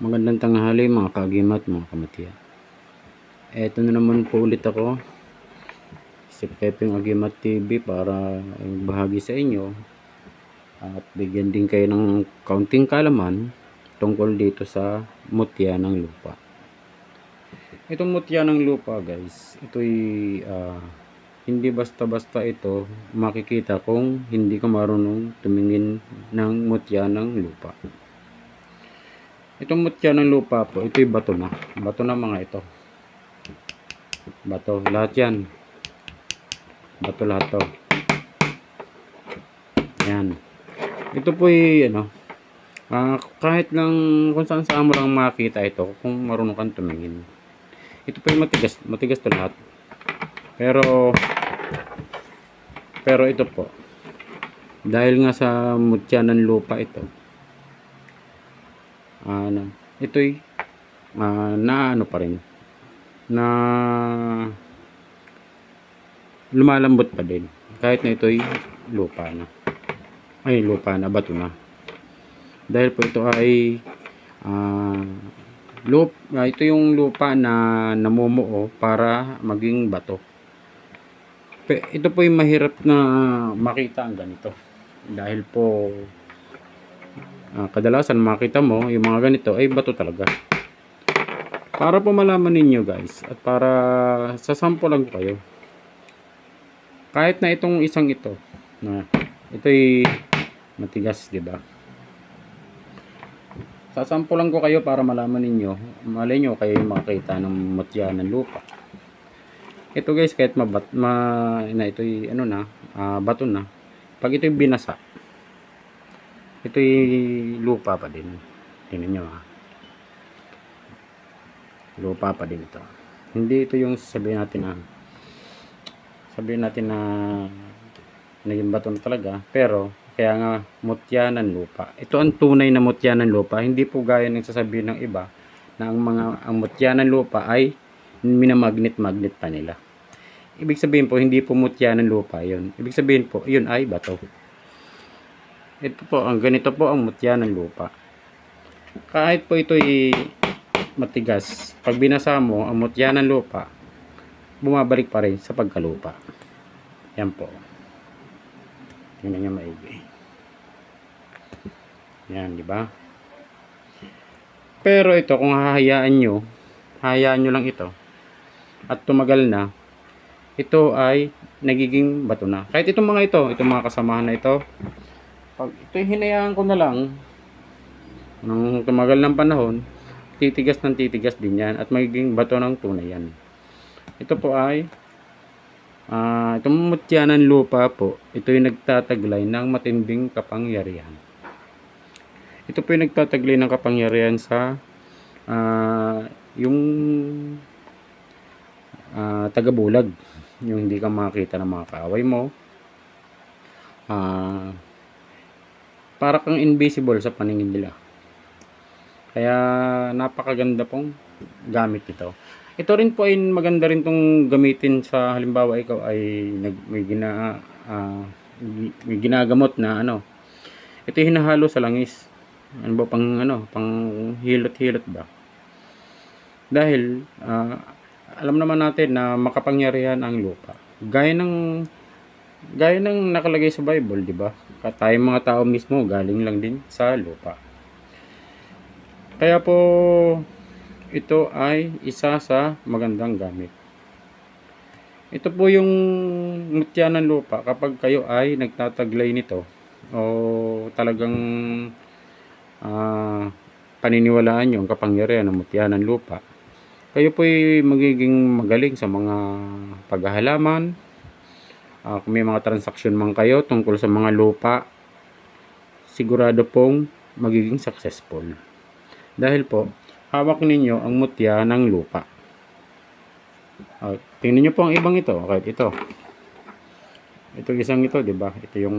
Magandang tanghali mga kagimat, mga kamatya. Eto na naman po ulit ako, si Pepeng Agimat TV para bahagi sa inyo at bigyan din kayo ng kaunting kalaman tungkol dito sa mutya ng lupa. Itong mutya ng lupa guys, ito'y hindi basta-basta ito makikita kung hindi ka marunong tumingin ng mutya ng lupa. Itong mutya ng lupa po, ito'y bato na. Bato na mga ito. Bato. Lahat yan. Bato lahat to. Yan. Ito po'y kahit lang kung saan mo lang makita ito kung marunong kang tumingin. Ito po'y matigas. Matigas to lahat. Pero ito po. Dahil nga sa mutya ng lupa ito. Ito'y pa rin na lumalambot pa din kahit na ito'y lupa na bato na, dahil po ito ay ito yung lupa na namumuo para maging bato. Ito po yung mahirap na makita ang ganito dahil po kadalasan makita mo yung mga ganito ay bato talaga. Para po malaman ninyo guys at para sasampulan ko kayo, kahit na itong isang ito na ito'y matigas, di ba? Sasampulan ko kayo para malaman ninyo, malay nyo kayo makita ng mutya ng lupa. Ito guys, kahit ito'y bato na, pag ito'y binasa, ito'y lupa pa din. Tingnan nyo lupa pa din ito. Hindi ito yung sabihin natin na naging bato na talaga, pero kaya nga mutya ng lupa. Ito ang tunay na mutya ng lupa, hindi po gaya ng sasabihin ng iba na ang mutya ng lupa ay minamagnet-magnet pa nila. Ibig sabihin po, hindi po mutya ng lupa yun. Ibig sabihin po, yun ay bato. Ito po, ganito po ang mutya ng lupa. Kahit po ito'y matigas, pag binasa mo ang mutya ng lupa, bumabalik pa rin sa pagkalupa. Yan po. Tingnan nyo maigi. Yan, di ba? Pero ito, kung hahayaan nyo lang ito at tumagal na, ito ay nagiging bato na. Kahit itong mga kasamahan na ito, pag ito'y hinayaan ko na lang nung tumagal ng panahon, titigas ng titigas din yan at magiging bato ng tunay yan. Ito po ay itong mutya ng lupa po, ito yung nagtataglay ng matinding kapangyarihan. Ito po yung nagtataglay ng kapangyarihan sa yung tagabulag, yung hindi ka makakita ng mga kaaway mo, para kang invisible sa paningin nila. Kaya napakaganda pong gamit ito. Ito rin po ay maganda rin tong gamitin sa halimbawa ikaw ay may ginagamot na ito hinahalo sa langis. Pang hilot-hilot ba? Dahil alam naman natin na makapangyarihan ang lupa. Gaya ng nakalagay sa Bible, di ba? Tayong mga tao mismo galing lang din sa lupa. Kaya po ito ay isa sa magandang gamit. Ito po yung mutya ng lupa. Kapag kayo ay nagtataglay nito o talagang paniniwalaan yung kapangyarihan ng mutya ng lupa, kayo po ay magiging magaling sa mga paghahalaman. Kung may mga transaksyon man kayo tungkol sa mga lupa, sigurado pong magiging successful. Dahil po, hawak ninyo ang mutya ng lupa. Tingnan nyo po ang ibang ito. Kahit ito. Ito isang ito, di ba? Ito yung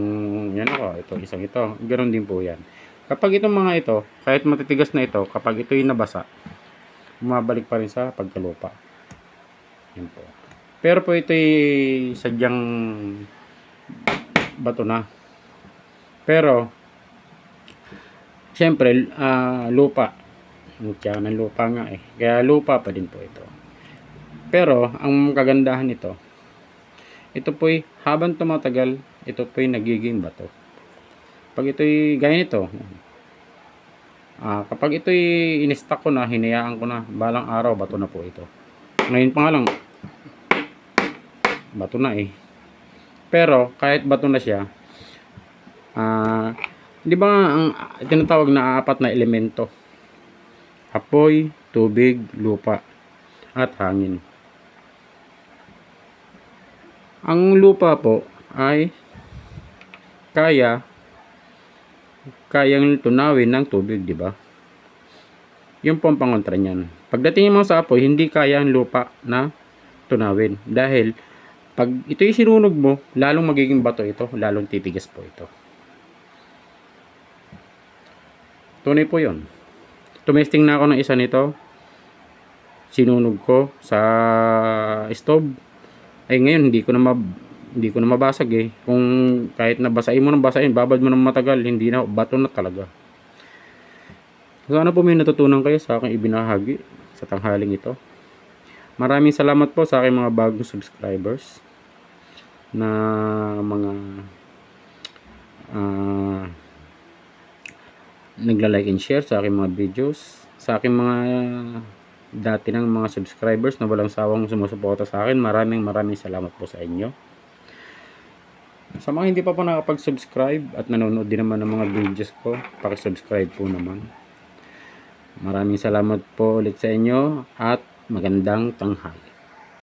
ito isang ito. Ganoon din po yan. Kapag itong mga ito, kahit matitigas na ito, kapag ito yung nabasa, bumabalik pa rin sa pagkalupa. Yan po. Pero po ito'y sadyang bato na. Pero syempre lupa Mutya ng lupa nga eh. Kaya lupa pa din po ito. Pero, ang kagandahan nito, ito po'y habang tumatagal, ito po'y nagiging bato. Pag ito'y gaya nito, kapag ito'y in-stock ko na, hinayaan ko na, balang araw, bato na po ito. Ngayon pa nga lang, bato na eh. Pero, kahit bato na siya, di ba ang tinatawag na apat na elemento? Apoy, tubig, lupa, at hangin. Ang lupa po ay kayang tunawin ng tubig, di ba? Yung po ang pangontra niyan. Pagdating mo sa apoy, hindi kaya ang lupa na tunawin. Dahil, pag ito'y sinunog mo, lalong magiging bato ito, lalong titigas po ito. Tunay po yun. Tumesting na ako ng isa nito. Sinunog ko sa stove. Ay ngayon, hindi ko na mabasag eh. Kung kahit nabasain mo ng basain, babad mo ng matagal, hindi na, bato na talaga. Sana po may natutunan kayo sa aking ibinahagi sa tanghaling ito. Maraming salamat po sa aking mga bagong subscribers na mga nagla-like and share sa aking mga videos, sa aking mga dati ng mga subscribers na walang sawang sumusuporta sa akin. Maraming salamat po sa inyo. Sa mga hindi pa po nakapag-subscribe at nanonood din naman ng mga videos ko, paki-subscribe po naman. Maraming salamat po ulit sa inyo at magandang tanghali.